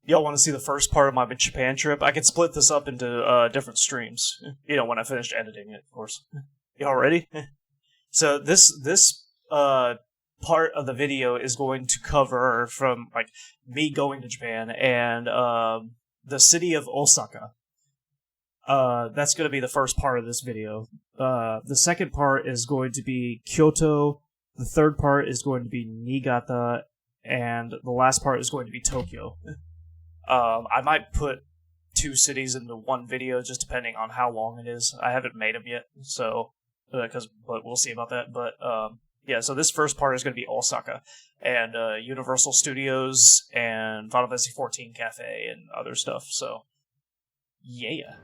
y'all want to see the first part of my Japan trip, I could split this up into different streams. When I finished editing it, of course. Y'all ready? So this part of the video is going to cover from like me going to Japan and the city of Osaka. That's going to be the first part of this video. The second part is going to be Kyoto. The third part is going to be Niigata, and the last part is going to be Tokyo. I might put 2 cities into one video, just depending on how long it is. I haven't made them yet, so but we'll see about that. But yeah, so this first part is going to be Osaka and Universal Studios and Final Fantasy XIV Cafe and other stuff. So yeah.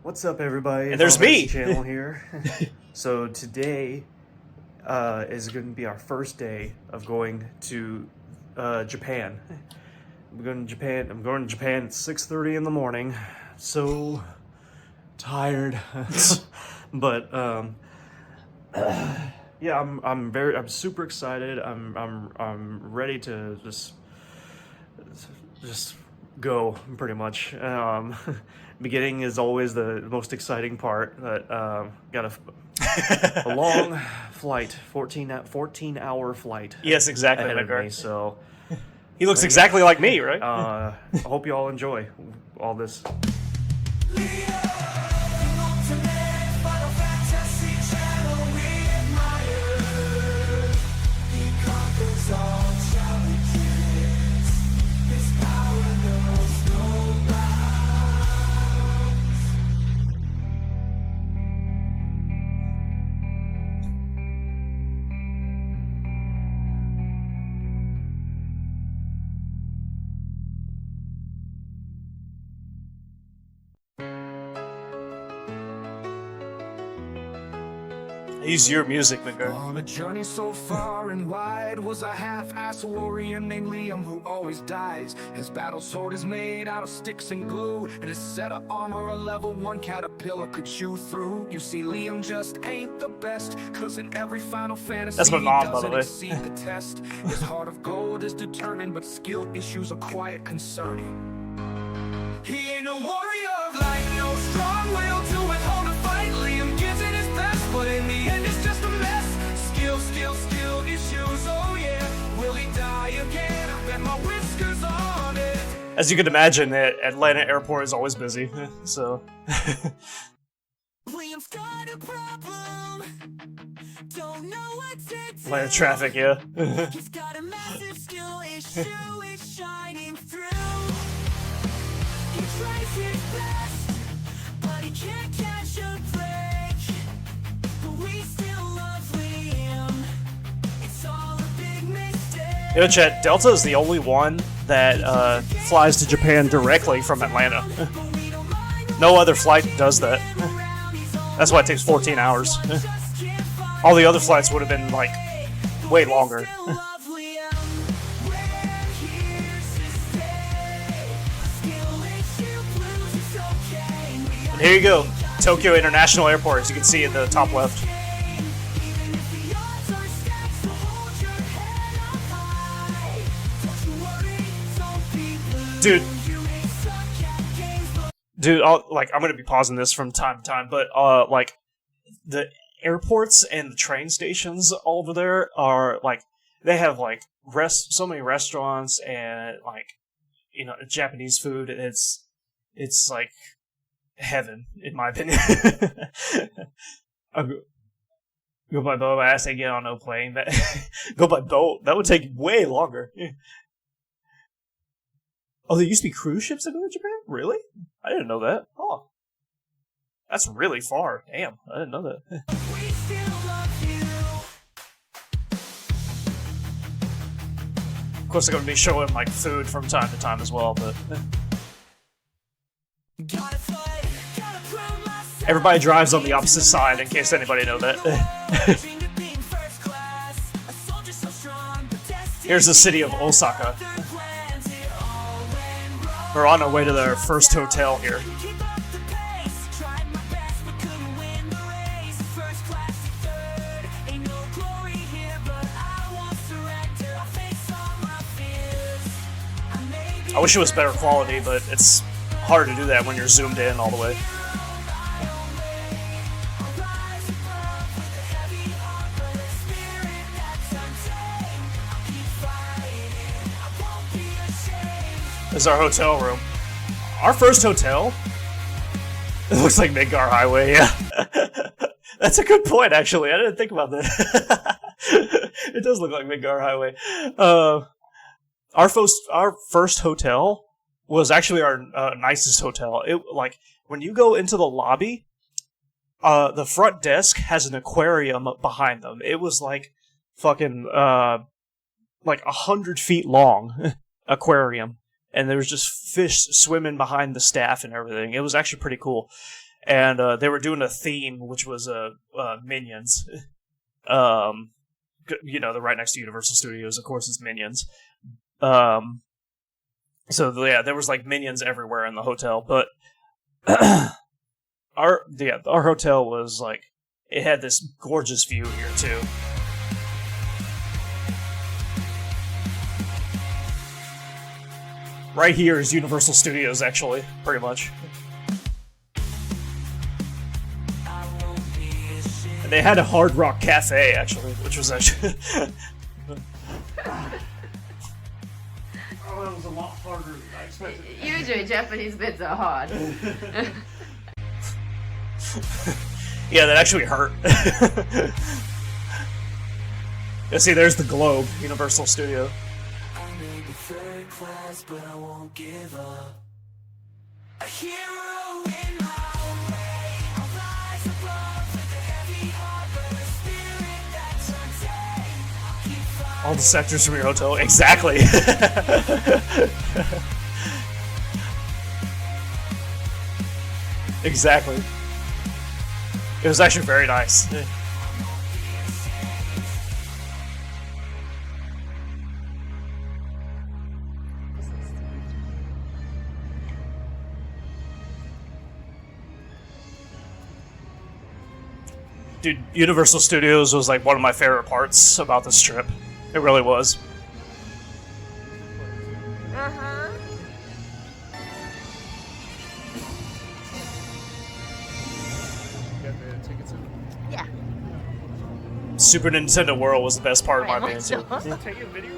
What's up, everybody? And there's me. Channel here. So today is going to be our first day of going to Japan. I'm going to Japan at 6:30 in the morning. So tired. But yeah, I'm super excited. I'm ready to just go, pretty much. Beginning is always the most exciting part, but got a long flight, 14-hour flight. Yes, exactly. Ahead of me, so he looks exactly like me, right? I hope you all enjoy all this. Use your music, McGurk. On a journey so far and wide was a half-assed warrior named Liam who always dies. His battle sword is made out of sticks and glue, and his set of armor a level 1 caterpillar could chew through. You see, Liam just ain't the best, cause in every Final Fantasy that's my mom, he by the doesn't way. exceed the test. His heart of gold is determined, but skill issues are quiet concerning. He ain't a warrior of light, no strong will to withhold a fight. Liam gives it his best, but in the end it's just a mess. Skill issues, oh yeah. Will he die again? I bet my whiskers on it. As you can imagine, Atlanta Airport is always busy, so... Liam's got a problem. Don't know what to do. Atlanta traffic, yeah. He's got a massive skill issue, it's shining through. He tries his best, but he can't catch a break. But we still love Liam. It's all a big mistake. Chat, Delta is the only one that flies to Japan directly from Atlanta. No other flight does that. That's why it takes 14 hours. All the other flights would have been, like, way longer. And here you go, Tokyo International Airport, as you can see in the top left. Dude, I'm gonna be pausing this from time to time, but like the airports and the train stations over there are like they have like so many restaurants and like Japanese food. It's like heaven in my opinion. Go by boat. I say get on no plane. That go by boat. That would take way longer. Oh, there used to be cruise ships that go to Japan? Really? I didn't know that. Oh. That's really far. Damn, I didn't know that. Of course, they're going to be showing, like, food from time to time as well, but... Everybody drives on the opposite side, in case anybody know that. Here's the city of Osaka. We're on our way to their first hotel here. I wish it was better quality, but it's hard to do that when you're zoomed in all the way. This is our hotel room. Our first hotel? It looks like Midgar Highway, yeah. That's a good point, actually. I didn't think about that. It does look like Midgar Highway. Our first hotel was actually our nicest hotel. It like when you go into the lobby, the front desk has an aquarium behind them. It was like fucking like 100 feet long aquarium, and there was just fish swimming behind the staff and everything. It was actually pretty cool, and they were doing a theme which was Minions. You know, the right next to Universal Studios, of course, is Minions. So yeah, there was like Minions everywhere in the hotel, but our hotel was like, it had this gorgeous view here too. Right here is Universal Studios, actually, pretty much. And they had a Hard Rock Cafe, actually, which was actually... Oh, that was a lot harder than I expected. Usually Japanese beds are hard. Yeah, that actually hurt. Yeah, see, there's the globe, Universal Studio. I may be third class, but I won't give up. A hero in my own way. I'll rise above with a heavy heart, but a spirit that's untamed. I'll keep fighting. All the sectors from your hotel, exactly. Exactly. It was actually very nice. Dude, Universal Studios was like one of my favorite parts about this trip. It really was. Uh-huh. You got the tickets in? Yeah. Super Nintendo World was the best part of my band too. Take a video?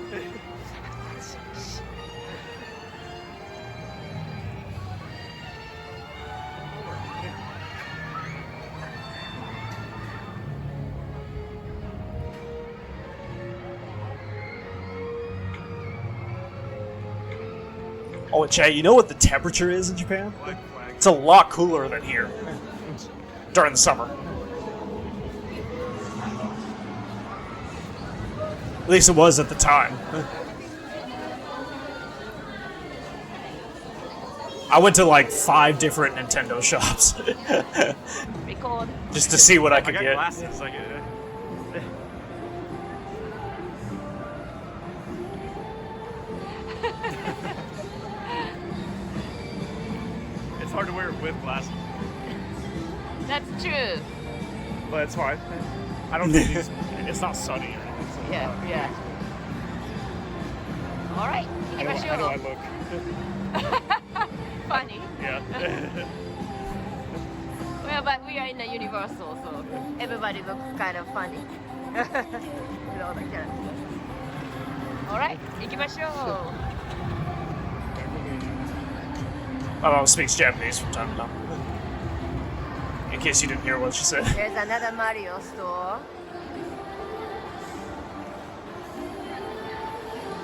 Oh, Chad, you know what the temperature is in Japan? It's a lot cooler than here during the summer. At least it was at the time. I went to like 5 different Nintendo shops Record. just to see what I could got get. glasses. It's hard to wear it with glasses, That's true. but it's fine. I don't think it's not sunny or anything. So Yeah, yeah. Alright, I know I look. funny. Yeah. Well, but we are in the Universal, so everybody looks kind of funny. With all the characters. Alright, 行きましょう. My mom speaks Japanese from time to time. In case you didn't hear what she said. There's another Mario store.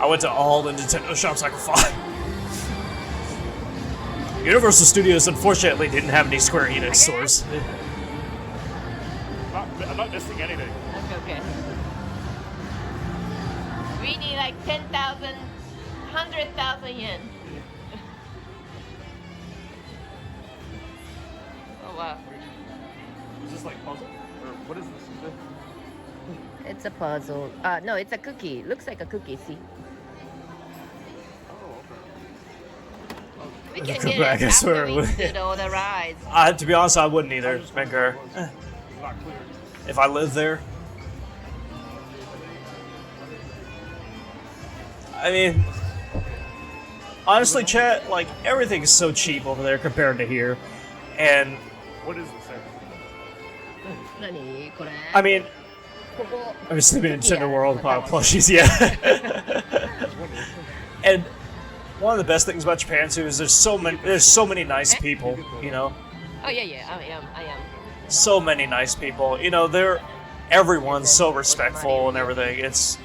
I went to all the Nintendo shops I could find. Universal Studios, unfortunately, didn't have any Square Enix stores. I'm not missing anything. That's okay. We need like 10,000, 100,000 yen. Oh wow. Is this like puzzle? Or what is this? It's a puzzle. No, it's a cookie. Looks like a cookie, see? We can Come get back, it I swear after it we would. did all the rides. To be honest, I wouldn't either, Menker. It's not clear. If I lived there. I mean, honestly, chat, like, everything is so cheap over there compared to here. And, What is this thing? 何これ I mean, ここ I'm just living in Nintendo World, plushies, yeah. And one of the best things about Japan, too, is there's so many nice people, you know? Oh yeah, yeah, I am. So many nice people. You know, everyone's so respectful and everything. It's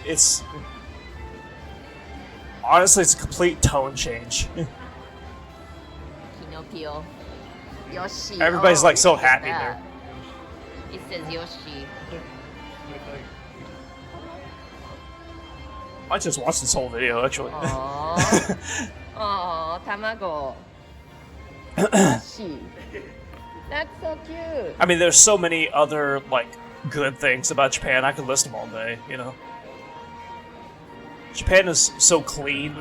honestly, it's a complete tone change. Pinocchio. Yoshi. Everybody's like so look at happy that. there. It says Yoshi. I just watched this whole video actually. Aww. Aww, tamago. Yoshi. That's so cute. I mean, there's so many other like good things about Japan. I could list them all day. You know, Japan is so clean.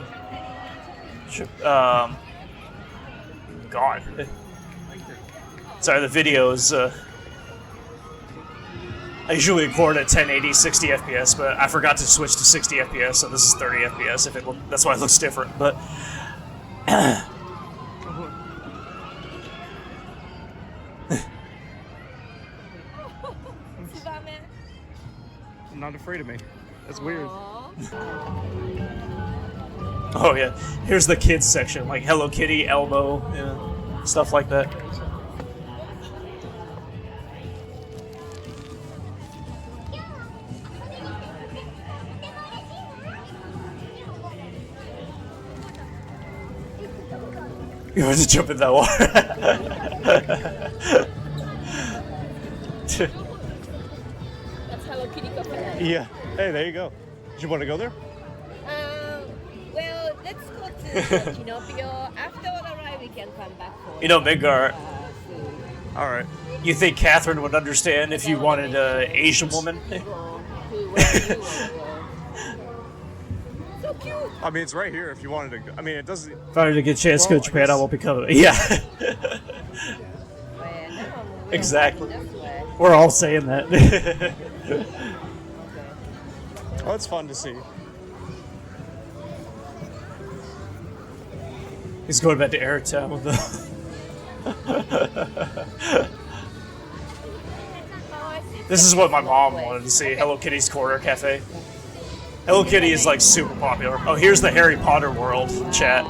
God. Sorry, the video is. I usually record at 1080 60 FPS, but I forgot to switch to 60 FPS, so this is 30 FPS. That's why it looks different. But I'm not afraid of me. That's weird. oh yeah, here's the kids section, like Hello Kitty, Elmo, stuff like that. You want to jump in that water? That's Hello Kitty Cafe. Yeah. Hey, there you go. Do you want to go there? Well, let's go to Kinopio. After the ride, we can come back for You know, Midgar, food. All right. you think Catherine would understand if you wanted an Asian woman? Go to where you want to go. So cute. I mean, it's right here if you wanted to go. I mean, it doesn't. If I were to get a chance to go to Japan, I won't be coming. Yeah. Exactly. We're all saying that. Oh, it's fun to see. He's going back to Airtown with the. This is what my mom wanted to see. Hello Kitty's Corner Cafe. Hello Kitty is like super popular. Oh, here's the Harry Potter world chat.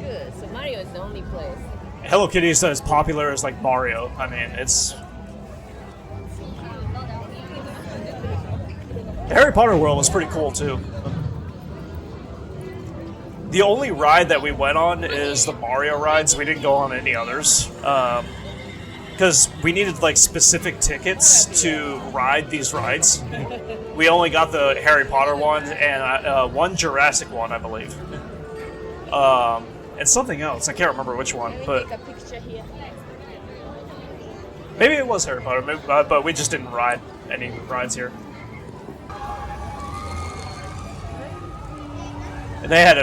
Good. So Mario is the only place. Hello Kitty is as popular as like Mario. I mean, it's. The Harry Potter world was pretty cool too. The only ride that we went on is the Mario rides. We didn't go on any others. Because we needed like specific tickets to ride these rides. We only got the Harry Potter one and one Jurassic one, I believe. And something else. I can't remember which one, but Take a picture here. maybe it was Harry Potter. Maybe, but we just didn't ride any rides here. And they had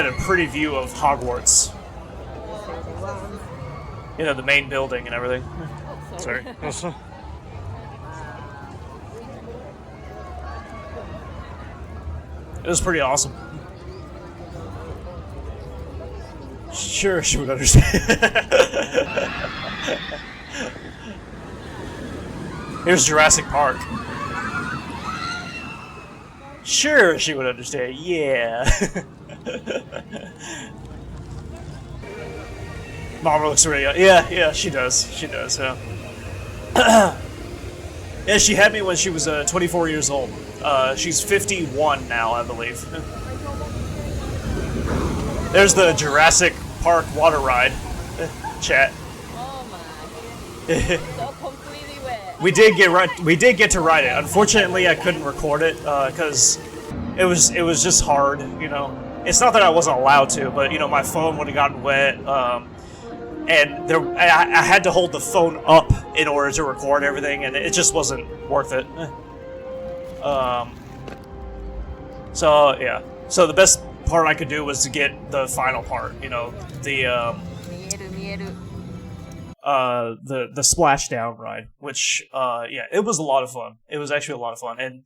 a pretty view of Hogwarts. You know, the main building and everything. Sorry. It was pretty awesome. Sure, she would understand. Here's Jurassic Park. Sure, she would understand. Yeah. Mama looks really young. Yeah, she does. She does, yeah. Yeah, she had me when she was 24 years old. She's 51 now, I believe. There's the Jurassic Park water ride. Chat. Oh my. So completely wet. We did get to ride it. Unfortunately, I couldn't record it because it was just hard. You know, it's not that I wasn't allowed to, but you know, my phone would have gotten wet, and I had to hold the phone up in order to record everything, and it just wasn't worth it. So yeah. So the best part I could do was to get the final part. You know, the 見える見える。the splashdown ride, which yeah, it was a lot of fun. It was actually a lot of fun, and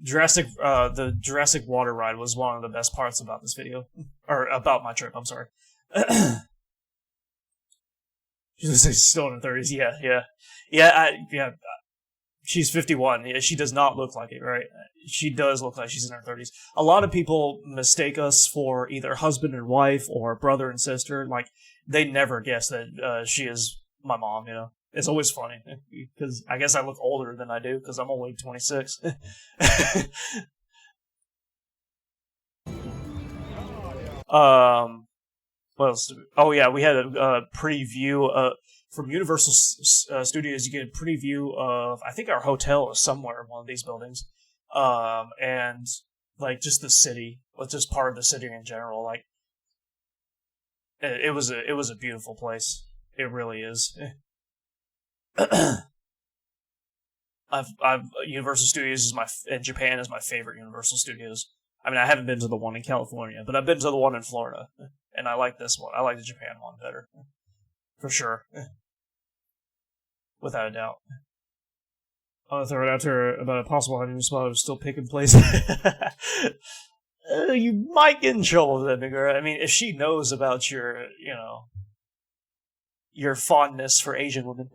the Jurassic water ride was one of the best parts about this video, or about my trip. I'm sorry. She's still in her 30s. Yeah. She's 51. Yeah, she does not look like it, right? She does look like she's in her 30s. A lot of people mistake us for either husband and wife or brother and sister. Like, they never guess that she is my mom, you know? It's always funny, because I guess I look older than I do, because I'm only 26. What else? Oh yeah, we had a preview from Universal Studios. You get a preview of, I think, our hotel is somewhere in one of these buildings, and like just the city, or just part of the city in general. Like it was a beautiful place. It really is. Universal Studios in Japan is my favorite Universal Studios. I mean, I haven't been to the one in California, but I've been to the one in Florida, and I like this one. I like the Japan one better, for sure, without a doubt. I'll throw it out to her about a possible honeymoon spot. I was still picking places. You might get in trouble with that, nigga. I mean, if she knows about your, you know, your fondness for Asian women.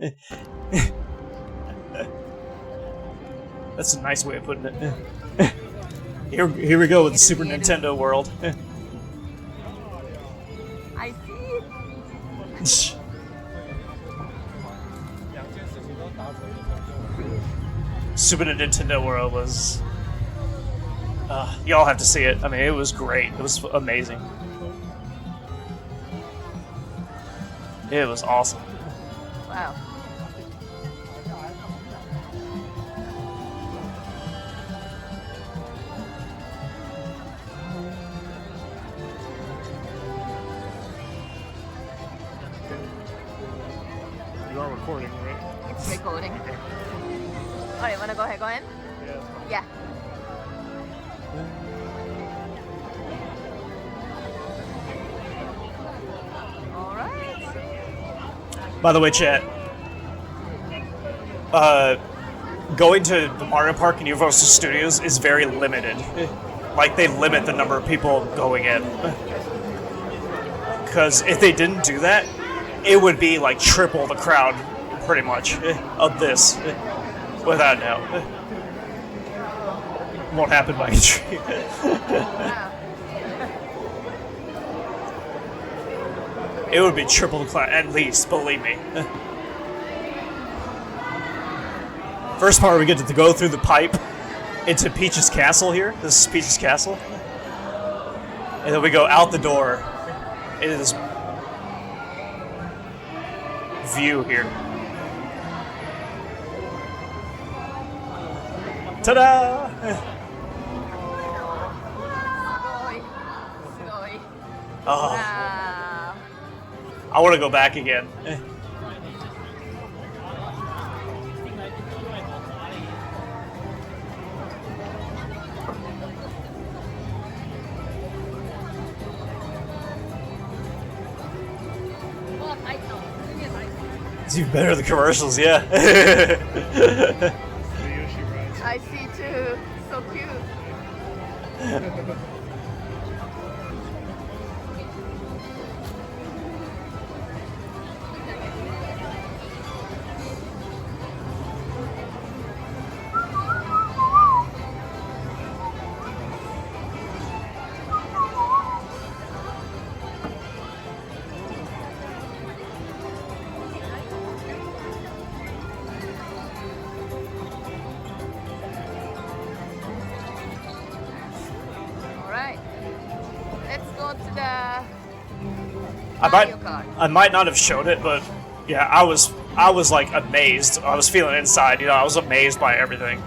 That's a nice way of putting it. Here we go with the Super Nintendo world. I see. Super Nintendo world was... y'all have to see it. I mean, it was great. It was amazing. It was awesome. Wow. You are recording, right? It's recording. Alright, wanna go ahead? Go ahead? Yeah. By the way, chat, going to the Mario Park in Universal Studios is very limited. Like, they limit the number of people going in. Because if they didn't do that, it would be like triple the crowd, pretty much, of this. Without a doubt. Won't happen by entry. It would be triple the crowd, at least, believe me. First part, we get to go through the pipe into Peach's castle here. This is Peach's castle. And then we go out the door into this view here. Ta-da! Oh. I want to go back again. It's even better than the commercials, yeah. I see too. So cute. I might not have showed it, but yeah, I was like amazed. I was feeling inside, you know, I was amazed by everything.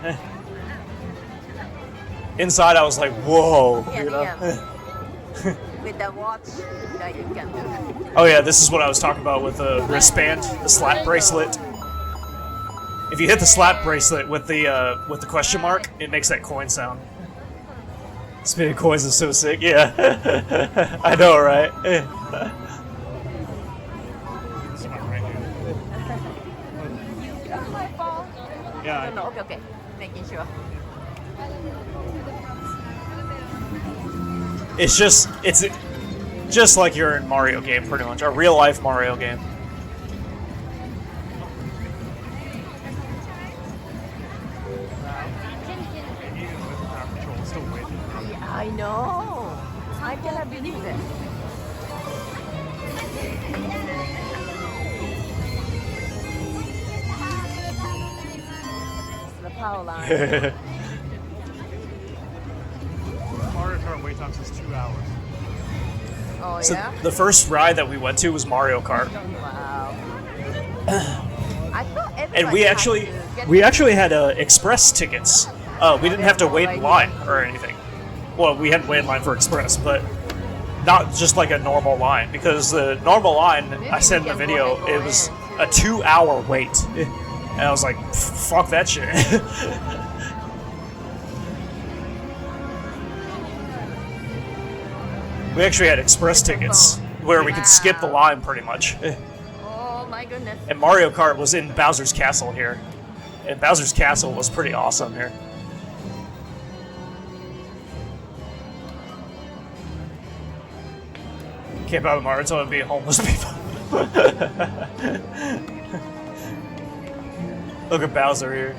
Inside, I was like, whoa, you know? With the watch that you can do. Oh yeah, this is what I was talking about with the wristband, the slap bracelet. If you hit the slap bracelet with the question mark, it makes that coin sound. Spinning coins is so sick, yeah. I know, right? Yeah. No, okay, okay. Making sure. It's just like you're in Mario game, pretty much. A real life Mario game. Yeah, I know. I cannot believe it. It's the power line. Mario Kart wait times is 2 hours. Oh So yeah? the first ride that we went to was Mario Kart, Wow. I thought everybody and we had actually to get we actually had express tickets. We didn't have to wait in line or anything. Well, we had to wait in line for express, but not just like a normal line, because the normal line I said in the video, it was a 2-hour wait, and I was like, fuck that shit. We actually had express tickets where we could skip the line pretty much. Oh my goodness. And Mario Kart was in Bowser's Castle here. And Bowser's Castle was pretty awesome here. Camp out of Naruto and be homeless people. Look at Bowser here.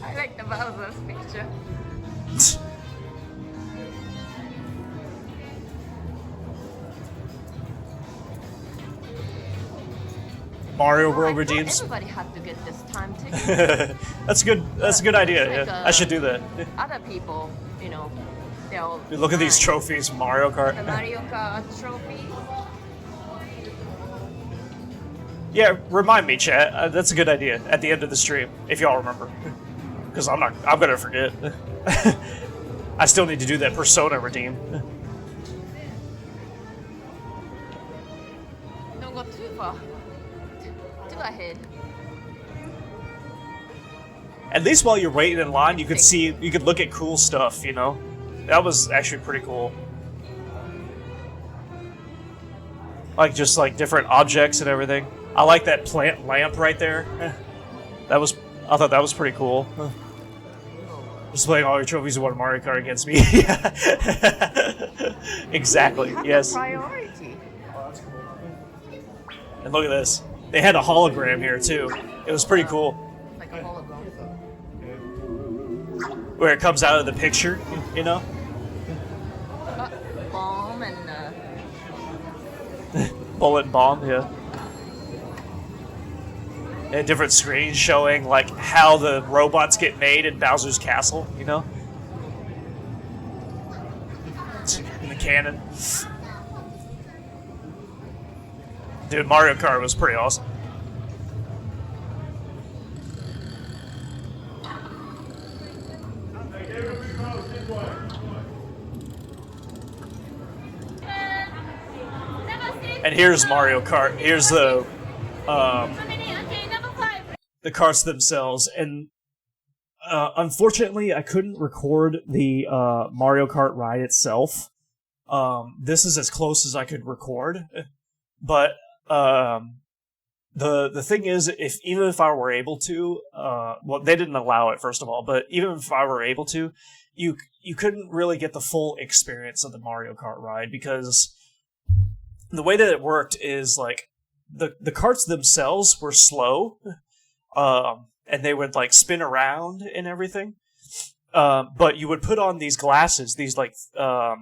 I like the Bowser's picture. Mario Oh, World I thought redeems. everybody had to get this time ticket. That's good. That's a good idea. Like, Yeah, I should do that. Other people, they're all Look at these fine. trophies from Mario The Kart. Mario Kart trophy. Yeah, remind me, chat. That's a good idea at the end of the stream, if y'all remember. Because I'm gonna forget. I still need to do that Persona redeem. Don't go too far. Too ahead. At least while you're waiting in line, you could look at cool stuff. You know, that was actually pretty cool. Like just like different objects and everything. I like that plant lamp right there. I thought that was pretty cool. Displaying all your trophies in one Mario Kart against me. Exactly. You have Yes. the priority. And look at this. They had a hologram here too. It was pretty cool. Like a hologram. Where it comes out of the picture, you know? Bomb and Bullet and bomb, yeah. And different screens showing like how the robots get made in Bowser's Castle, you know? In the canon. Dude, Mario Kart was pretty awesome. And here's Mario Kart. Here's the carts themselves, and unfortunately, I couldn't record the Mario Kart ride itself. This is as close as I could record, but the thing is, even if I were able to, well, they didn't allow it first of all, but even if I were able to, you couldn't really get the full experience of the Mario Kart ride, because the way that it worked is like the carts themselves were slow. And they would like spin around and everything. But you would put on these glasses, these like, I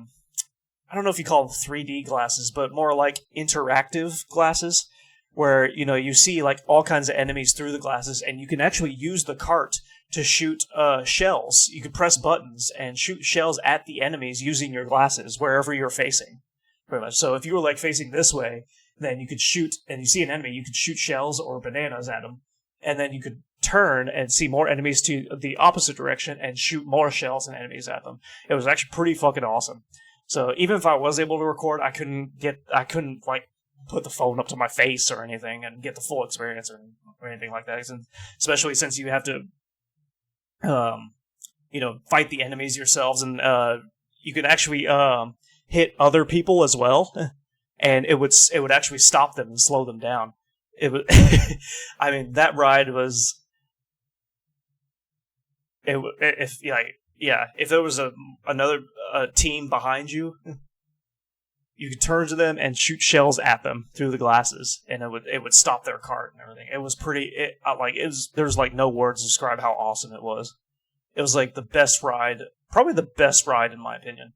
don't know if you call them 3D glasses, but more like interactive glasses, where, you know, you see like all kinds of enemies through the glasses, and you can actually use the cart to shoot shells. You could press buttons and shoot shells at the enemies using your glasses wherever you're facing, pretty much. So if you were like facing this way, then you could shoot, and you see an enemy, you could shoot shells or bananas at them. And then you could turn and see more enemies to the opposite direction and shoot more shells and enemies at them. It was actually pretty fucking awesome. So even if I was able to record, I couldn't like put the phone up to my face or anything and get the full experience or anything like that. And especially since you have to, fight the enemies yourselves, and you can actually hit other people as well, and it would actually stop them and slow them down. It was, I mean, that ride was. If there was another team behind you, you could turn to them and shoot shells at them through the glasses, and it would stop their cart and everything. It was pretty. There's like no words to describe how awesome it was. It was like the best ride, probably the best ride in my opinion.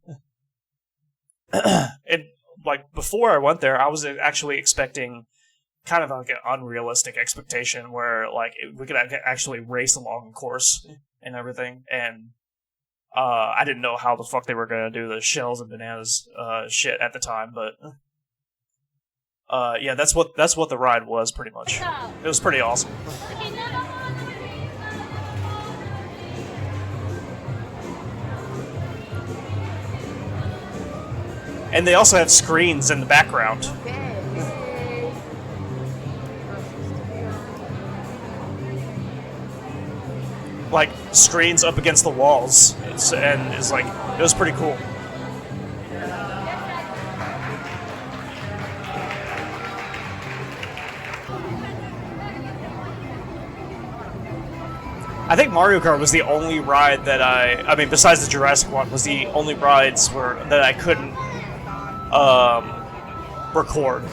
And like before I went there, I was actually expecting kind of like an unrealistic expectation where like we could actually race along the course and everything, and I didn't know how the fuck they were gonna do the shells and bananas shit at the time, but yeah, that's what the ride was pretty much. It was pretty awesome. And they also have screens in the background. Like screens up against the walls, it was pretty cool. I think Mario Kart was the only ride that I mean, besides the Jurassic one, was the only rides that I couldn't record,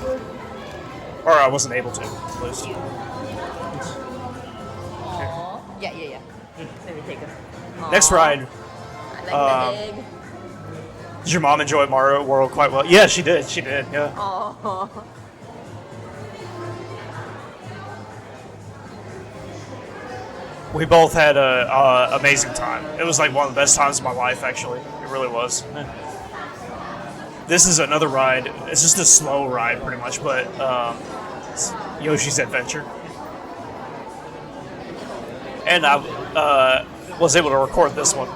or I wasn't able to, at least. Yeah. Let me take it. Next ride. I like the egg. Did your mom enjoy Mario World quite well? Yeah, she did. Yeah. Oh. We both had a amazing time. It was like one of the best times of my life, actually. It really was. This is another ride. It's just a slow ride, pretty much, but it's Yoshi's Adventure. And I was able to record this one.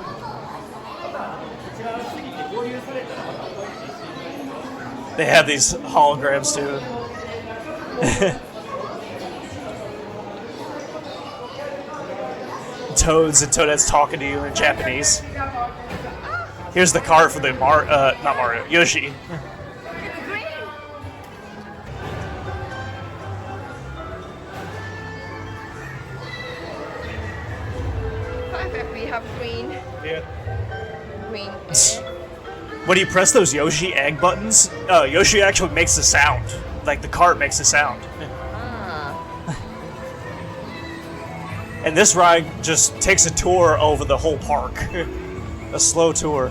They have these holograms too. Toads and Toadettes talking to you in Japanese. Here's the card for the not Mario, Yoshi. Perfect, we have green. Yeah. Green egg. When you press those Yoshi egg buttons, Yoshi actually makes a sound. Like the cart makes a sound. And this ride just takes a tour over the whole park. A slow tour.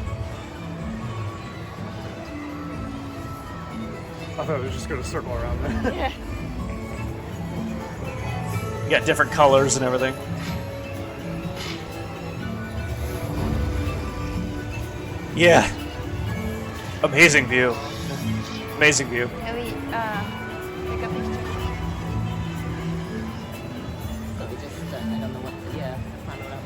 I thought it was just going to circle around there. Yeah. You got different colors and everything. Yeah. Amazing view. Amazing view. Can we take a picture? So we just, I don't know what, yeah, panorama.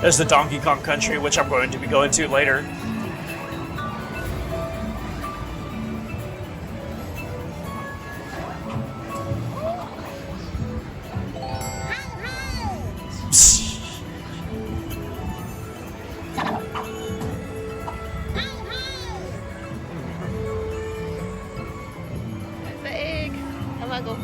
There's the Donkey Kong Country, which I'm going to be going to later. That's the egg. Tamago.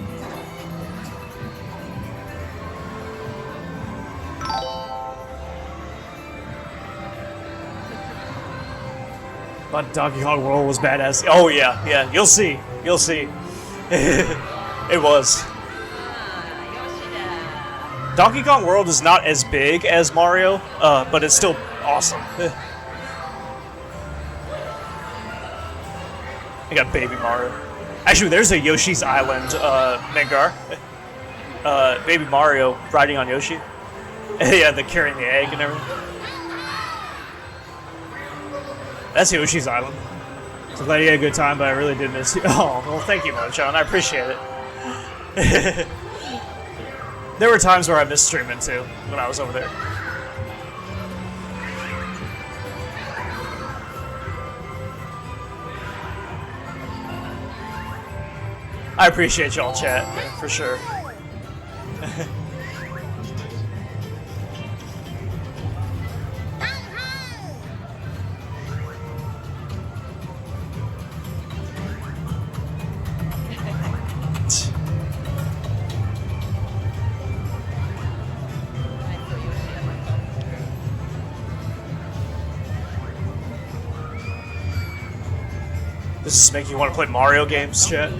But Donkey Kong World was badass. Oh yeah, you'll see. It was. Yoshida. Donkey Kong World is not as big as Mario, but it's still awesome. You got Baby Mario. Actually, there's a Yoshi's Island, Mengar. Baby Mario riding on Yoshi. Yeah, they're carrying the egg and everything. That's Yoshi's Island. So glad you had a good time, but I really did miss you. Oh, well, thank you, Mo-chan. I appreciate it. There were times where I missed streaming too when I was over there. I appreciate y'all, chat, for sure. Does this make you want to play Mario games, chat?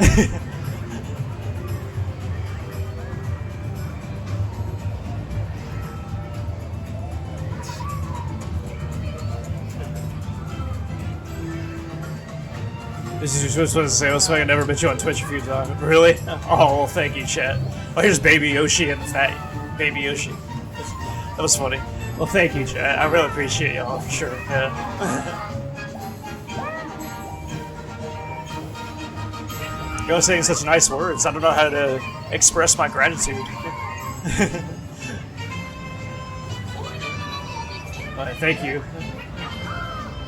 This is what I was saying. I was saying I never met you on Twitch a few times. Really? Oh, well, thank you, chat. Oh, here's Baby Yoshi and the fat Baby Yoshi. That was funny. Well, thank you, chat. I really appreciate y'all, for sure. Yeah. Y'all saying such nice words. I don't know how to express my gratitude. Thank you.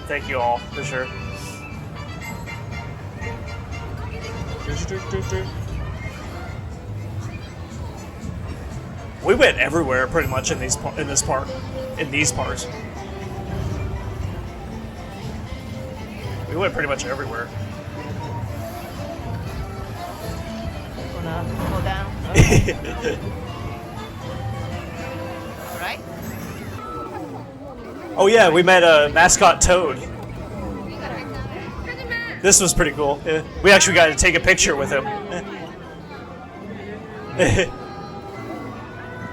Thank you all, for sure. We went everywhere pretty much in these parts. We went pretty much everywhere. Go down. Okay. Right? Oh yeah, we met a mascot Toad. This was pretty cool. Yeah. We actually got to take a picture with him.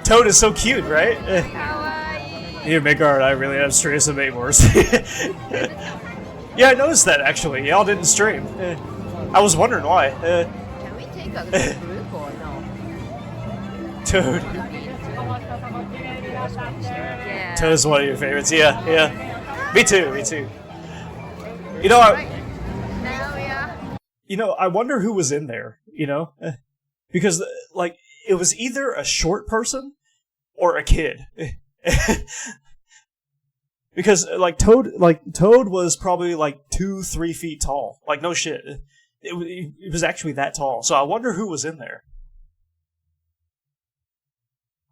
Toad is so cute, right? You make art. I really am serious and make worse. Yeah, I noticed that actually. Y'all didn't stream. I was wondering why. Can we take a group or no? Toad. Yeah. Toad is one of your favorites. Yeah, yeah. Me too. Me too. You know, Now we are. you know, I wonder who was in there. You know, because like it was either a short person or a kid. Because Toad was probably like 2-3 feet tall. Like no shit. It was actually that tall. So I wonder who was in there.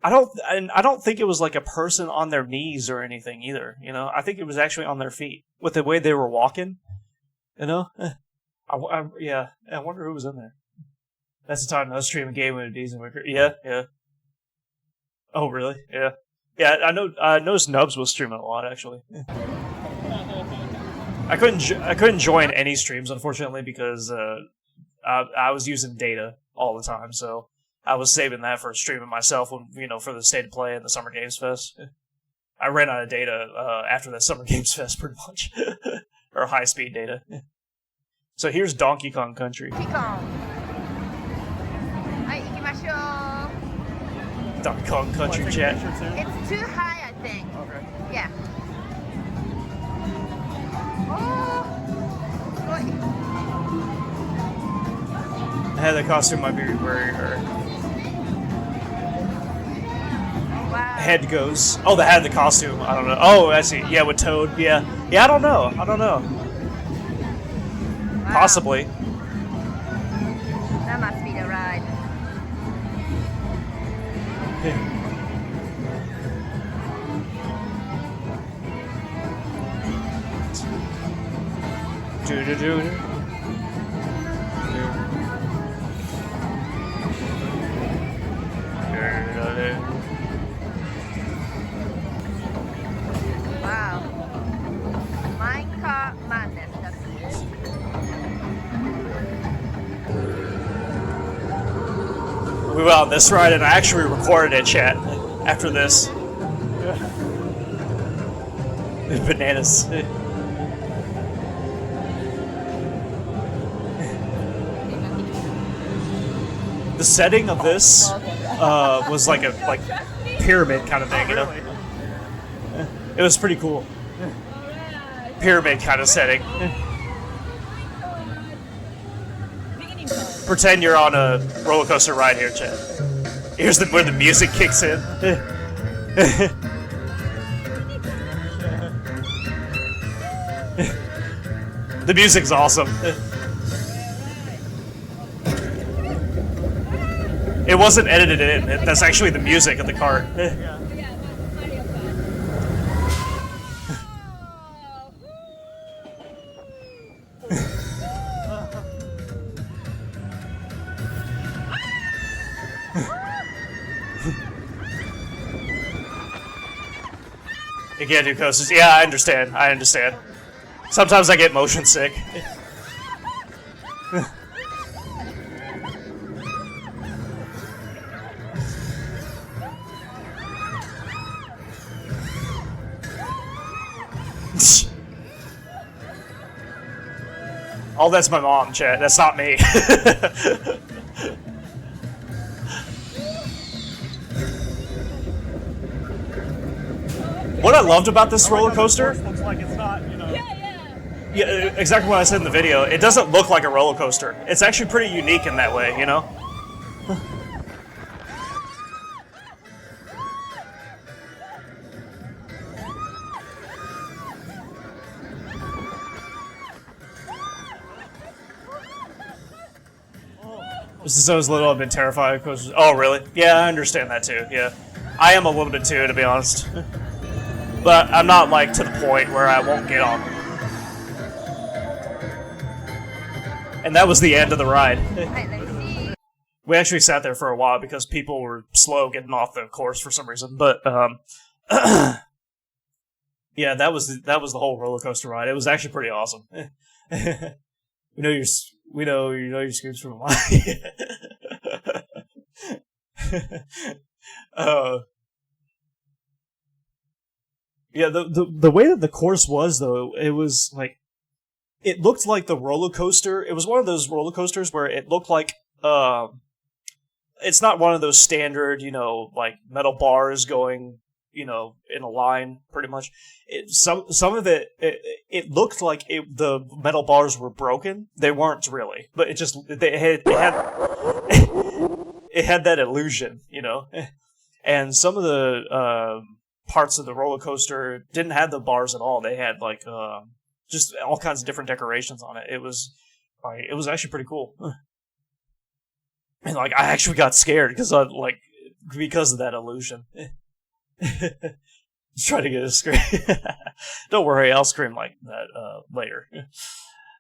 I don't think it was like a person on their knees or anything either. You know, I think it was actually on their feet with the way they were walking. You know, yeah. I wonder who was in there. That's the time I was streaming game with D's and Wicker. Yeah, yeah. Oh really? Yeah, yeah. I noticed Nubs was streaming a lot actually. I couldn't join any streams unfortunately because I was using data all the time, so I was saving that for streaming myself when for the State of Play and the Summer Games Fest. I ran out of data after the Summer Games Fest pretty much, or high speed data. So here's Donkey Kong Country. Donkey Kong. はい、行きましょう. Donkey Kong Country chat. It's too high, I think. Okay. Yeah. Oh, すごい. I had the costume might be wearing her. Wow. Head goes. Oh, the head, the costume. I don't know. Oh, I see. Yeah, with Toad. Yeah. Yeah, I don't know. Wow. Possibly. That must be the ride. Do. Wow. Minecart madness. That's it. We went on this ride, and I actually recorded it, chat. After this, bananas. The setting of this was like a pyramid kind of thing, you know. It was pretty cool. Pyramid kind of setting. Pretend you're on a roller coaster ride here, Chad. Here's where the music kicks in. The music's awesome. It wasn't edited in. That's actually the music of the car. You can't do coasters. Yeah, I understand. I understand. Sometimes I get motion sick. Oh, that's my mom, Chad. That's not me. What I loved about this roller coaster, Looks like it's not, you know. yeah, exactly what I said in the video. It doesn't look like a roller coaster. It's actually pretty unique in that way, you know. Since I was little, I've been terrified of coasters. Oh, really? Yeah, I understand that too. Yeah, I am a little bit too, to be honest. But I'm not like to the point where I won't get on them. And that was the end of the ride. We actually sat there for a while because people were slow getting off the course for some reason. But yeah, that was the whole roller coaster ride. It was actually pretty awesome. We know your screams from a mile. Yeah, the way that the course was though, it was like it looked like the roller coaster. It was one of those roller coasters where it looked like it's not one of those standard, like metal bars going, in a line, pretty much. Some of it looked like the metal bars were broken. They weren't really, but it had it had that illusion, And some of the parts of the roller coaster didn't have the bars at all. They had like just all kinds of different decorations on it. It was actually pretty cool. And like I actually got scared because of that illusion. Try to get a scream. Don't worry, I'll scream like that later.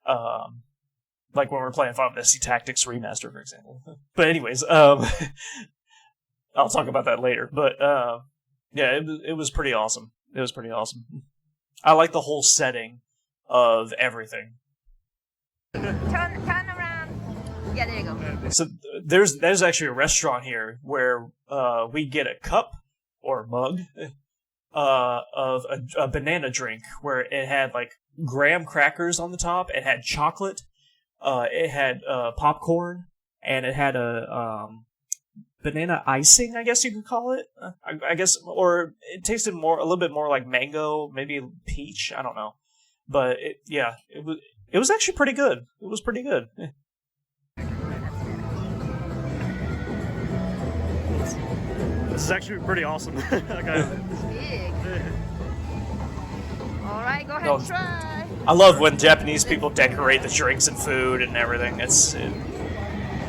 Like when we're playing Final Fantasy Tactics Remaster, for example. But anyways, I'll talk about that later. But yeah, it was pretty awesome. It was pretty awesome. I like the whole setting of everything. Turn around. Yeah, there you go. So there's actually a restaurant here where we get a cup or mug of a banana drink where it had like graham crackers on the top. It had chocolate. It had popcorn, and it had a banana icing, I guess you could call it. I guess, or it tasted a little bit more like mango, maybe peach. I don't know, but it was actually pretty good. It was pretty good. This is actually pretty awesome. It's big. Alright, go ahead and try. I love when Japanese people decorate the drinks and food and everything.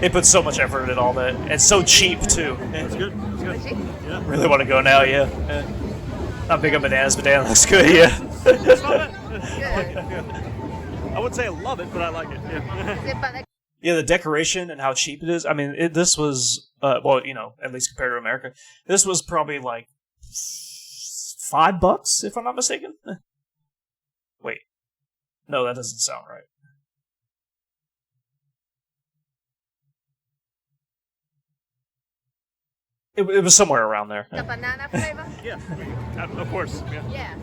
They put so much effort into all that. It's so cheap too. It's good. It's good. Yeah. Really want to go now, yeah. Not big on bananas, banana looks good, yeah. It's not bad. Good. I wouldn't say I love it, but I like it. Yeah. Yeah, the decoration and how cheap it is. I mean, this was, well, at least compared to America, this was probably like $5, if I'm not mistaken. Wait. No, that doesn't sound right. It was somewhere around there. The banana flavor? Yeah. Of course. Yeah.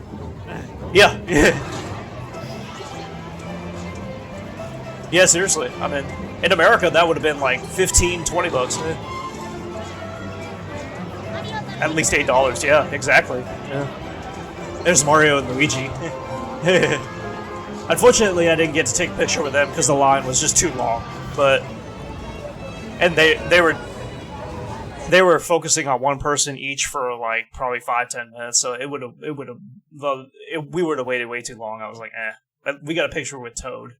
Yeah. Yeah. Yeah, seriously. I mean, in America, that would have been like $15, $20. At least $8. Yeah, exactly. Yeah. There's Mario and Luigi. Unfortunately, I didn't get to take a picture with them because the line was just too long. But and they were focusing on one person each for like probably 5-10 minutes. So we would have waited way too long. I was like, But we got a picture with Toad,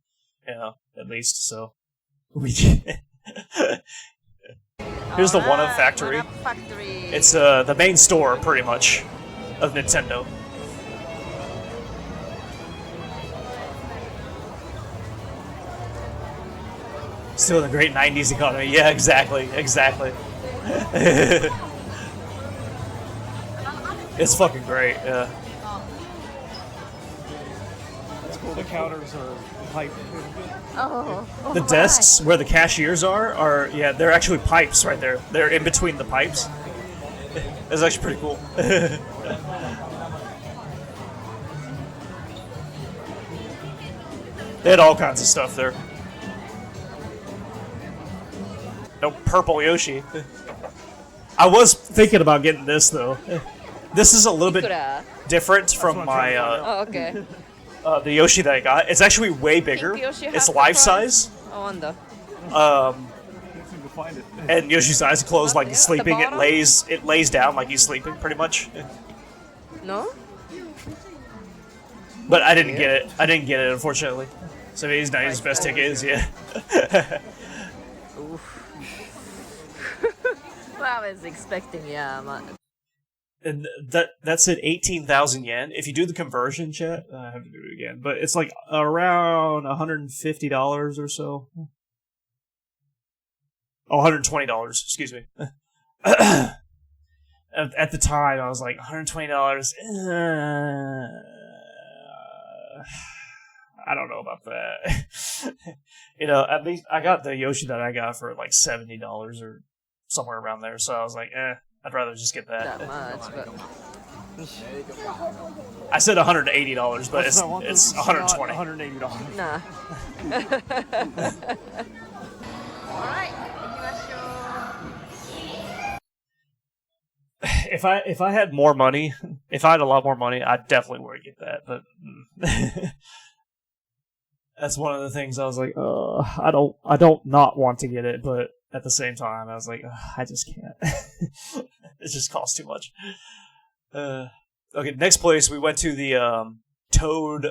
at least. So we. Here's the One Up Factory. One Up Factory. It's the main store, pretty much, of Nintendo. Still the great 90s economy. Yeah, exactly. It's fucking great, yeah. It's cool. The counters are pipe. The desks where the cashiers are they're actually pipes right there. They're in between the pipes. It's actually pretty cool. They had all kinds of stuff there. No purple Yoshi. I was thinking about getting this though. This is a little bit different from my okay. The Yoshi that I got. It's actually way bigger. It's life size. I wonder. And Yoshi's eyes are closed like he's sleeping. It lays down like he's sleeping, pretty much. No? But I didn't get it. Unfortunately. So he's not his best ticket is, yeah. Well, I was expecting, And that's at 18,000 yen. If you do the conversion, chat, I have to do it again. But it's like around $150 or so. Oh, $120, excuse me. At the time, I was like, $120. I don't know about that. At least I got the Yoshi that I got for like $70 or somewhere around there. So I was like, I'd rather just get that. that much, but I said $180, but it's $120. $180. nah. Alright, If I had more money, if I had a lot more money, I definitely would get that. But that's one of the things I was like, I don't not want to get it, but at the same time, I was like, I just can't. It just costs too much. Okay, next place we went to the Toad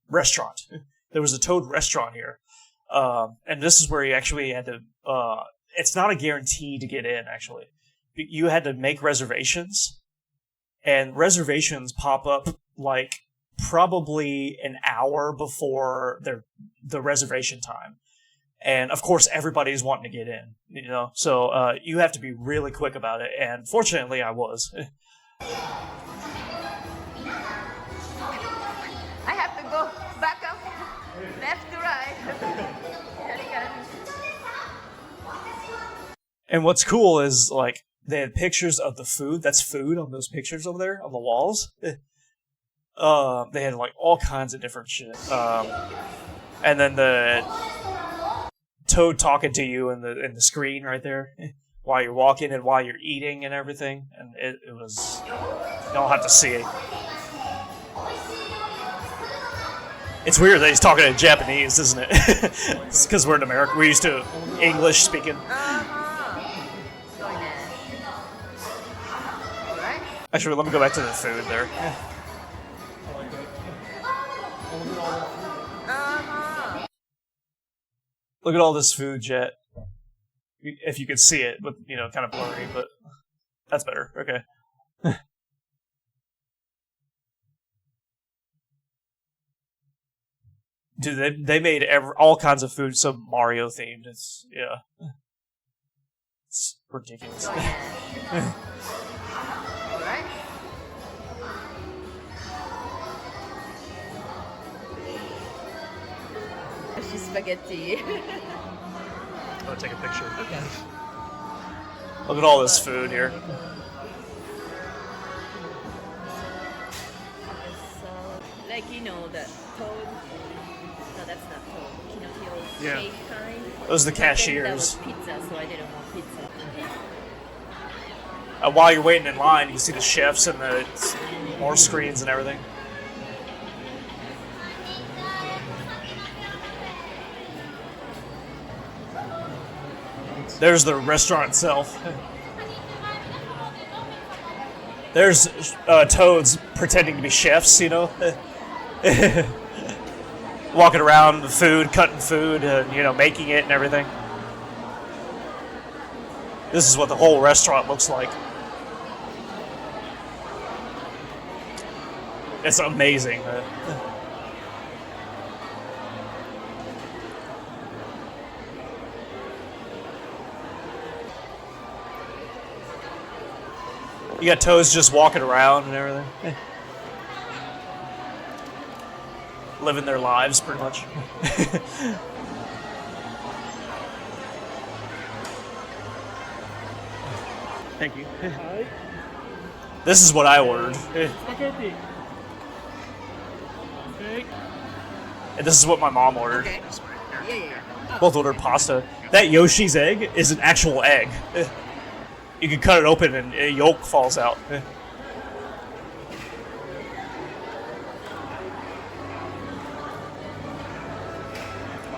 restaurant. There was a Toad restaurant here, and this is where you actually had to. It's not a guarantee to get in. Actually, you had to make reservations, and reservations pop up like probably an hour before the reservation time. And of course, everybody's wanting to get in, So you have to be really quick about it. And fortunately, I was. I have to go back up, left to right. And what's cool is like they had pictures of the food. That's food on those pictures over there on the walls. They had like all kinds of different shit. And then the Toad talking to you in the screen right there while you're walking and while you're eating and everything, and it was, you don't have to see it. It's weird that he's talking in Japanese, isn't it? It's because we're in America. We're used to English speaking. Actually, let me go back to the food there. Look at all this food, Jet. If you could see it, but kind of blurry, but that's better. Okay. Dude, they made all kinds of food so Mario themed. It's ridiculous. Alright. Spaghetti. I'm gonna take a picture. Okay. Look at all this food here. So, like the Toad. No, that's not Toad. Pinocchio shake kind. Those are the But then cashiers. that was pizza, so I didn't want pizza. While you're waiting in line, you see the chefs and the more screens and everything. There's the restaurant itself. There's toads pretending to be chefs, you know? Walking around with food, cutting food, and, you know, making it and everything. This is what the whole restaurant looks like. It's amazing. You got toads just walking around and everything. Living their lives, pretty much. Thank you. This is what I ordered. And this is what my mom ordered. Okay. Both ordered pasta. That Yoshi's egg is an actual egg. You can cut it open and a yolk falls out.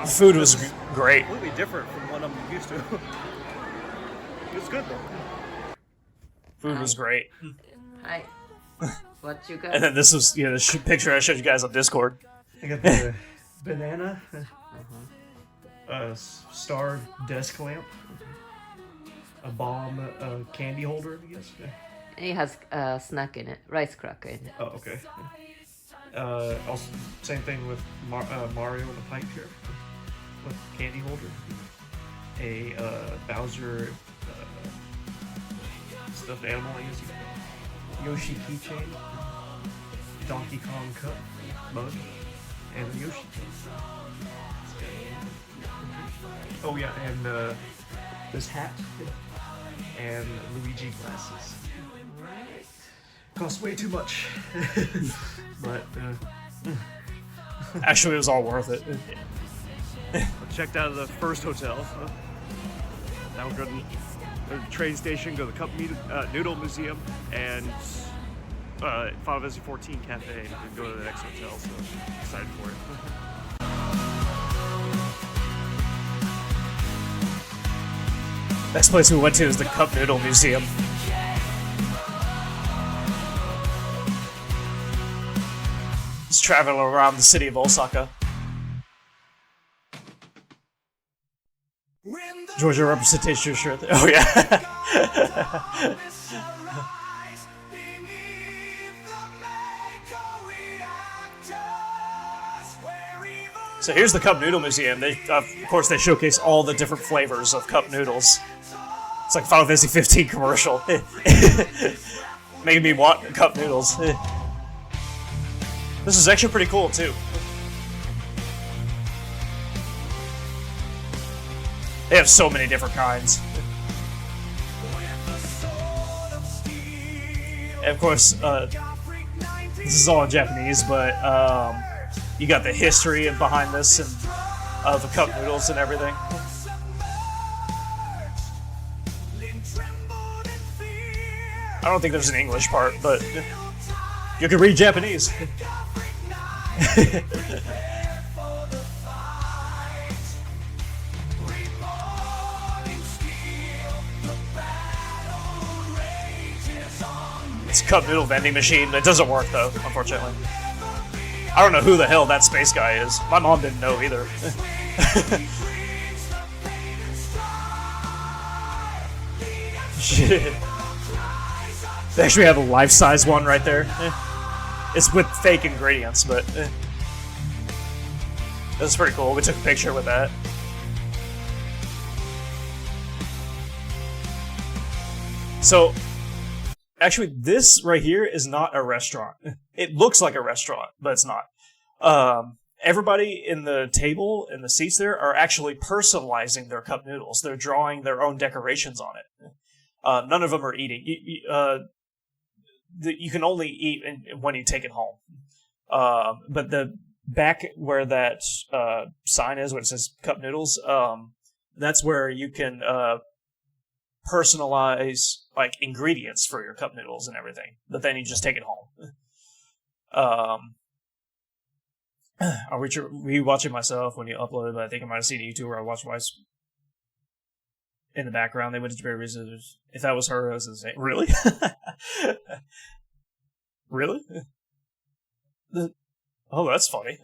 Food was great. Completely different from what I'm used to. It's good though. Food was great. Hi. What you got? And then this was, you know, the picture I showed you guys on Discord. I got the banana, star desk lamp, a bomb candy holder, I guess. It has a snack in it, rice cracker in it. Oh, okay. Also, same thing with Mario with a pipe here, with candy holder. A Bowser stuffed animal, I guess you could call it. Yoshi keychain, Donkey Kong cup, mug, and a Yoshi. Oh yeah, and this hat and Luigi glasses. Cost way too much, but Actually, it was all worth it. I checked out of the first hotel. Now we're going to the train station, go to the Cup Noodle Museum, and Final Fantasy 14 Cafe, and go to the next hotel. So excited for it. Next place we went to is the Cup Noodle Museum. Just traveling around the city of Osaka. Georgia representation shirt. Oh yeah. So here's the Cup Noodle Museum. They, of course, they showcase all the different flavors of cup noodles. It's like Final Fantasy 15 commercial. Making me want cup noodles. This is actually pretty cool too. They have so many different kinds. And of course, this is all in Japanese, but you got the history behind this and of the cup noodles and everything. I don't think there's an English part, but you can read Japanese. It's a cup noodle vending machine. It doesn't work though, unfortunately. I don't know who the hell that space guy is. My mom didn't know either. Shit. They actually have a life-size one right there. It's with fake ingredients, but that's pretty cool. We took a picture with that. So, actually, this right here is not a restaurant. It looks like a restaurant, but it's not. Everybody in the table and the seats there are actually personalizing their cup noodles. They're drawing their own decorations on it. None of them are eating. You can only eat when you take it home. But the back where that sign is, where it says cup noodles, that's where you can personalize like ingredients for your cup noodles and everything. But then you just take it home. I'll rewatch it myself when you upload it, but I think I might have seen a YouTuber I watched twice. in the background. They went to berries. If that was her, I was insane. Really? Really? Oh, that's funny.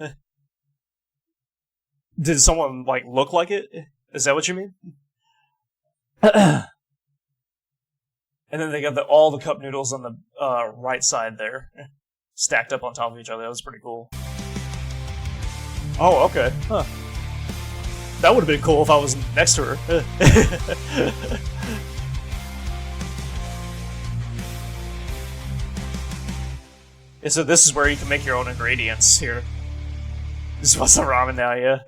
Did someone like look like it? Is that what you mean? And then they got all the cup noodles on the right side there, stacked up on top of each other. That was pretty cool. Oh, okay. Huh. That would have been cool if I was next to her. Yeah, so this is where you can make your own ingredients here. This is what's the ramen now, yeah.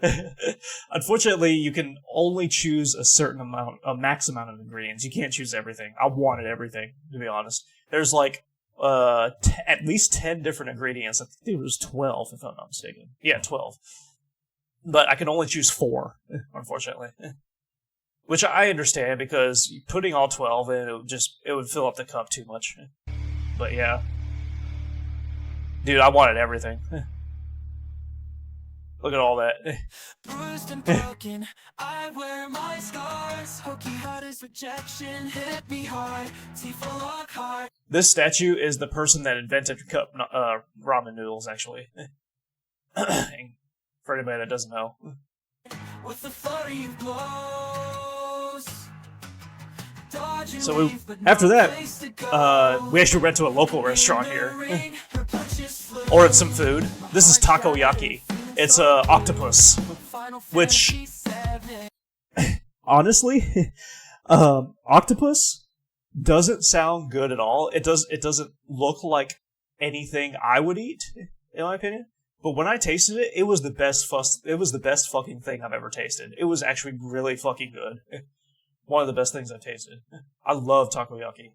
Unfortunately, you can only choose a certain amount, a max amount of ingredients. You can't choose everything. I wanted everything, to be honest. There's like at least 10 different ingredients. I think there was 12, if I'm not mistaken. Yeah, 12. But I can only choose 4, unfortunately. Which I understand, because putting all 12 in, it would fill up the cup too much. But yeah. Dude, I wanted everything. Look at all that. Bruised and broken, I wear my scars. Hokey heart is rejection, hit me hard. Teeth will lock hard. This statue is the person that invented cup ramen noodles, actually. For anybody that doesn't know. With the flurry of blows. So after that, we actually went to a local restaurant here. Ordered some food. This is takoyaki. It's a octopus, which honestly, octopus doesn't sound good at all. It doesn't look like anything I would eat, in my opinion. But when I tasted it, it was the best fucking thing I've ever tasted. It was actually really fucking good. One of the best things I've tasted. I love takoyaki.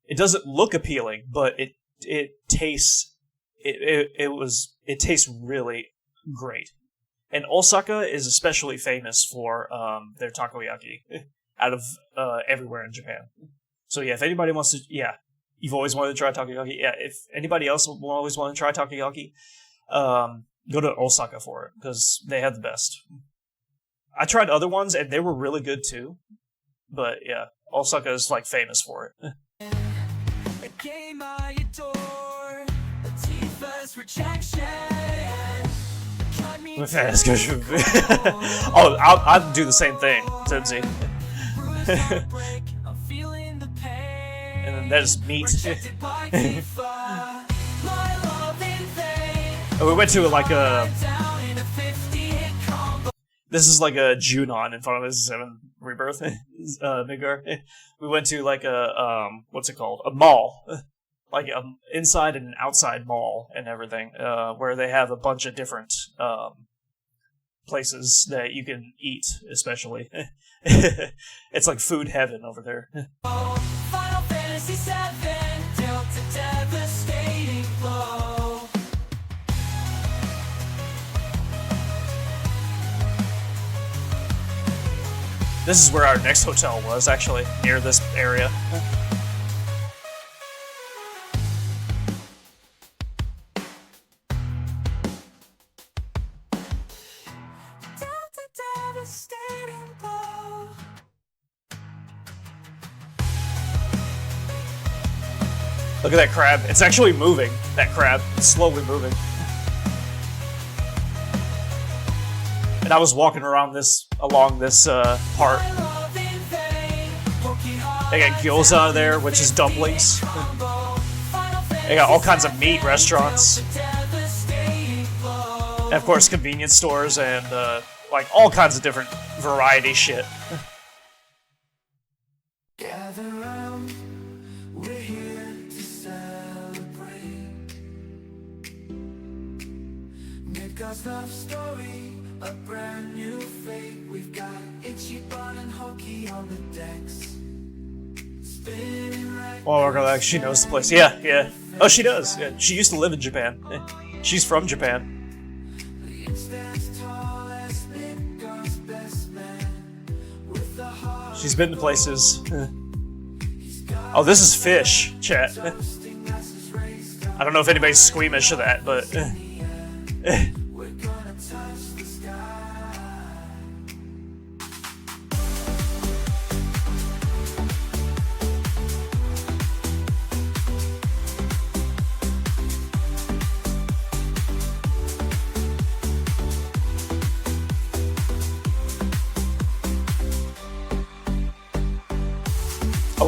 It doesn't look appealing, but it tastes it tastes really great. And Osaka is especially famous for their takoyaki out of everywhere in Japan. So yeah, if anybody wants to, yeah, you've always wanted to try takoyaki. Yeah, if anybody else always want to try takoyaki, go to Osaka for it, because they have the best. I tried other ones and they were really good too, but yeah, Osaka is like famous for it. A game I adore, a Tifa's rejection. Oh, I'll do the same thing, Tipsy. And then there's meat. We went to like a... This is like a Junon in Final Fantasy VII Rebirth, Midgar. We went to like a, what's it called? A mall. Like inside and outside mall and everything, where they have a bunch of different places that you can eat, especially. It's like food heaven over there. Final Fantasy VII, dealt a devastating blow. This is where our next hotel was, actually, near this area. Look at that crab. It's actually moving, that crab. It's slowly moving. And I was walking around along this part. They got gyoza there, which is dumplings. They got all kinds of meat restaurants. And of course, convenience stores and like all kinds of different variety shit. Gather round, we're here to celebrate. Make us love story a brand new fate. We've got Ichiban and Hoki on the decks. Spinning right. Oh, like she knows the place. Yeah, yeah. Oh, she does. Yeah, she used to live in Japan. She's from Japan. She's been to places. Oh, this is fish, chat. I don't know if anybody's squeamish of that, but...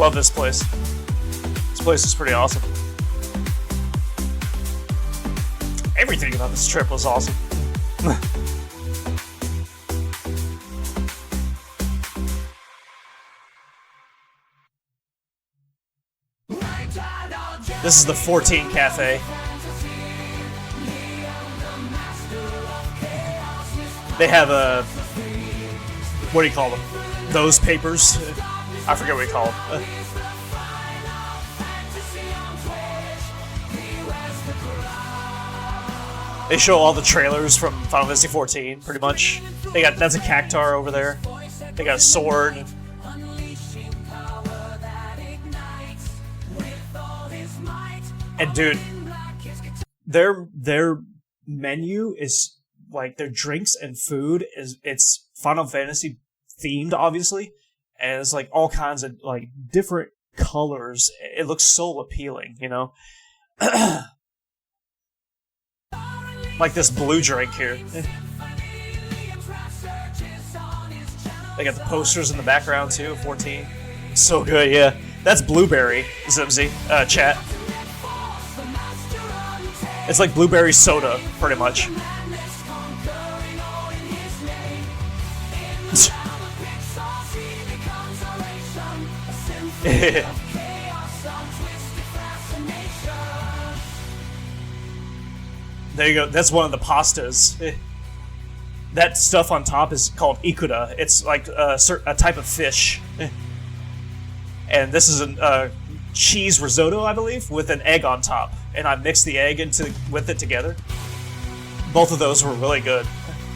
love this place. This place is pretty awesome. Everything about this trip was awesome. This is the 14 Cafe. They have a... what do you call them? Those papers? I forget what you call them. They show all the trailers from Final Fantasy 14, pretty much. They got... that's a cactar over there. They got a sword. And dude, their menu is like their drinks and food it's Final Fantasy themed, obviously, and it's like all kinds of like different colors. It looks so appealing, you know. Like this blue drink here. They got the posters in the background too. 14, so good. Yeah, that's blueberry. Zimzy, chat. It's like blueberry soda, pretty much. There you go. That's one of the pastas. That stuff on top is called ikura. It's like a type of fish. And this is a cheese risotto, I believe, with an egg on top. And I mixed the egg with it together. Both of those were really good.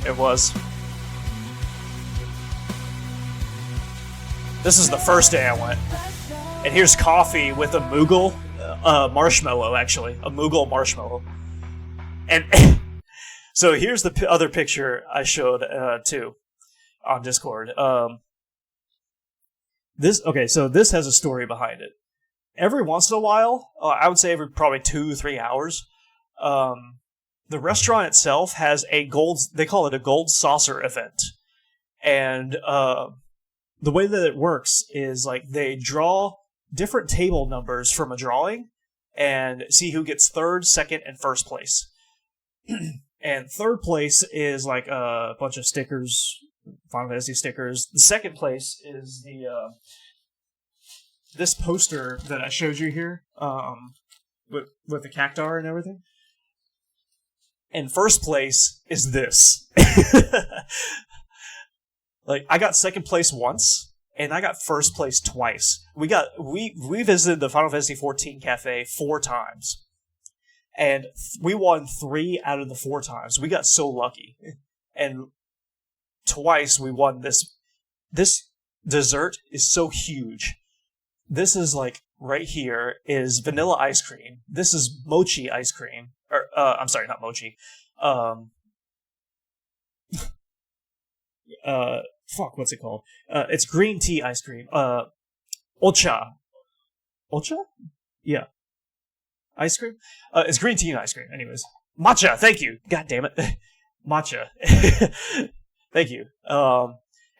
It was. This is the first day I went. And here's coffee with a Moogle marshmallow, actually. A Moogle marshmallow. And so here's the other picture I showed too on Discord. So this has a story behind it. Every once in a while, I would say every probably 2-3 hours, the restaurant itself has they call it a gold saucer event. And the way that it works is like they draw different table numbers from a drawing and see who gets third, second, and first place. And third place is like a bunch of stickers, Final Fantasy stickers. The second place is this poster that I showed you here, with the cactar and everything. And first place is this. Like, I got second place once, and I got first place twice. We visited the Final Fantasy 14 Cafe 4 times. And we won 3 out of the 4 times. We got so lucky. And twice we won this. This dessert is so huge. This is like, right here is vanilla ice cream. This is mochi ice cream. Or, I'm sorry, not mochi. What's it called? It's green tea ice cream. Ocha. Ocha? Yeah. Ice cream? It's green tea and ice cream, anyways. Matcha, thank you! God damn it. Matcha. Thank you.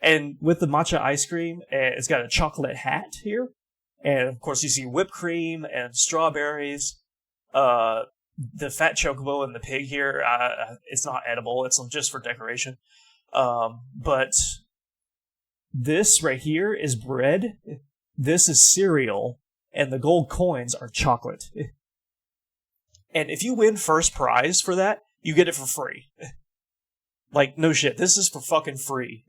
And with the matcha ice cream, it's got a chocolate hat here. And of course you see whipped cream and strawberries. The fat chocobo and the pig here, it's not edible, it's just for decoration. But this right here is bread. This is cereal. And the gold coins are chocolate. And if you win first prize for that, you get it for free. Like, no shit, this is for fucking free.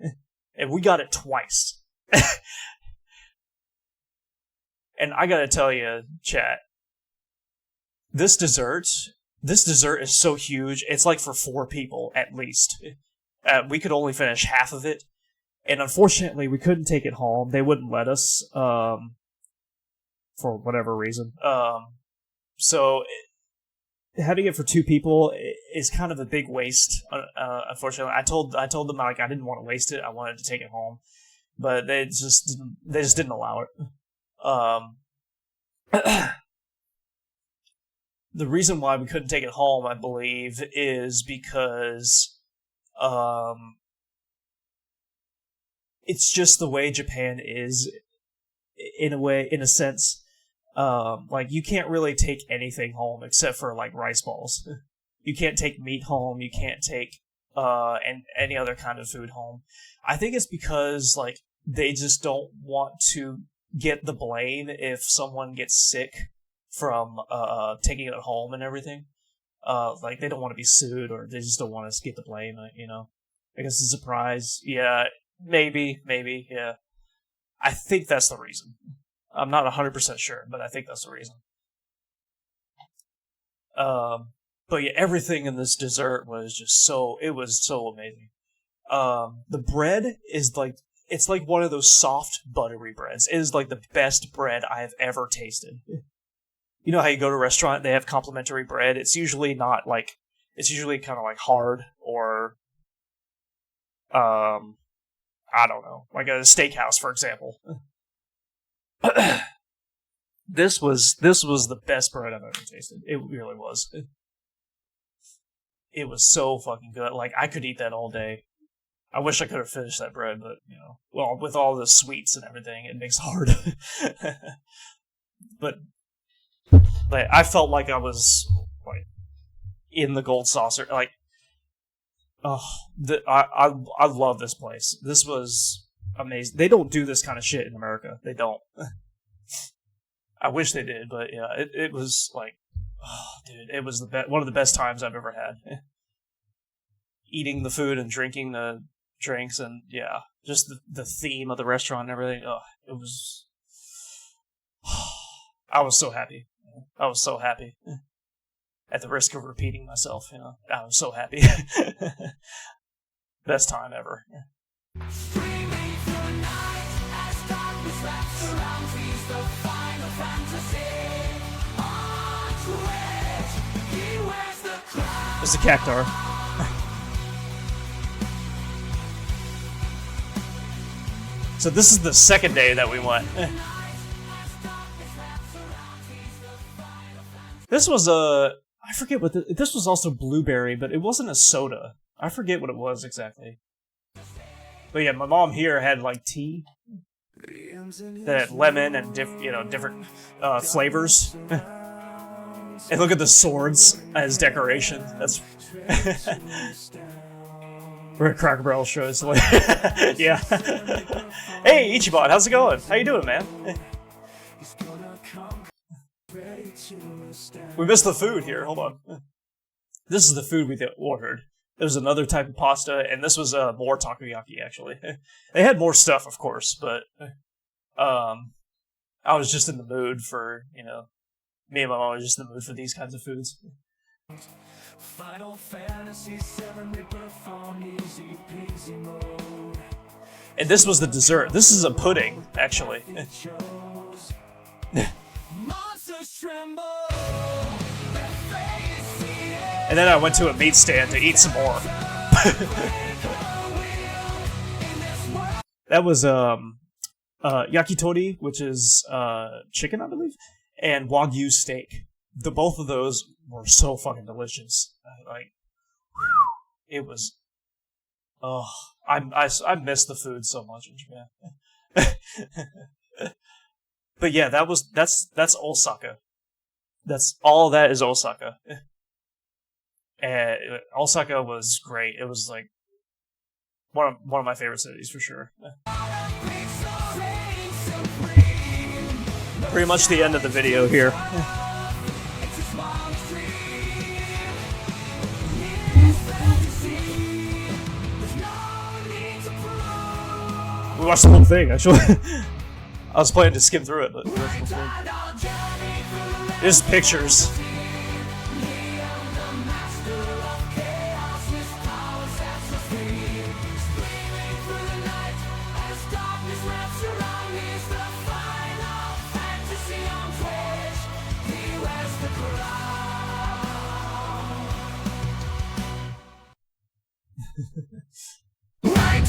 And we got it twice. And I gotta tell you, chat, this dessert is so huge, it's like for 4 people, at least. We could only finish half of it. And unfortunately, we couldn't take it home. They wouldn't let us, for whatever reason. So... having it for 2 people is kind of a big waste. Unfortunately, I told them like I didn't want to waste it. I wanted to take it home, but they just didn't allow it. The reason why we couldn't take it home, I believe, is because it's just the way Japan is. in a sense. Like you can't really take anything home except for like rice balls. You can't take meat home. You can't take and any other kind of food home. I think it's because like they just don't want to get the blame if someone gets sick from taking it home and everything. Like they don't want to be sued, or they just don't want us to get the blame. You know, I guess it's a surprise. Yeah, maybe, yeah. I think that's the reason. I'm not 100% sure, but I think that's the reason. But yeah, everything in this dessert was just it was so amazing. The bread is like, it's like one of those soft, buttery breads. It is like the best bread I have ever tasted. You know how you go to a restaurant, they have complimentary bread? It's usually not like, it's usually kind of like hard or, I don't know, like a steakhouse, for example. This was the best bread I've ever tasted. It really was. It was so fucking good. Like, I could eat that all day. I wish I could have finished that bread, but, you know, well, with all the sweets and everything, it makes it hard. But I felt like I was, like, in the gold saucer. Like, oh, I love this place. This was amazing. They don't do this kind of shit in America. They don't. I wish they did, but yeah, it was like, oh, dude, it was one of the best times I've ever had. Eating the food and drinking the drinks, and yeah, just the theme of the restaurant and everything. Oh, it was. I was so happy. I was so happy. At the risk of repeating myself, you know, I was so happy. Best time ever. It's a cactar. So this is the second day that we went. This was I forget what this was also blueberry, but it wasn't a soda. I forget what it was exactly. But yeah, my mom here had like tea that had lemon and different flavors. And look at the swords as decoration. That's we're at Cracker Barrel shows. Yeah. Hey Ichiban, how's it going? How you doing, man? We missed the food here. Hold on. This is the food we ordered. There was another type of pasta, and this was more takoyaki, actually. They had more stuff, of course, but I was just in the mood for, you know, me and my mom were just in the mood for these kinds of foods. Final Fantasy VII easy peasy mode. And this was the dessert. This is a pudding, actually. And then I went to a meat stand to eat some more. That was yakitori, which is chicken, I believe, and wagyu steak. Both of those were so fucking delicious. Like, it was. Oh, I miss the food so much in Japan. But yeah, that's Osaka. That's all that is Osaka. And Osaka was great. It was like one of my favorite cities for sure. Pretty much the end of the video here. We watched the whole thing, actually. I was planning to skim through it, but there's pictures. Right,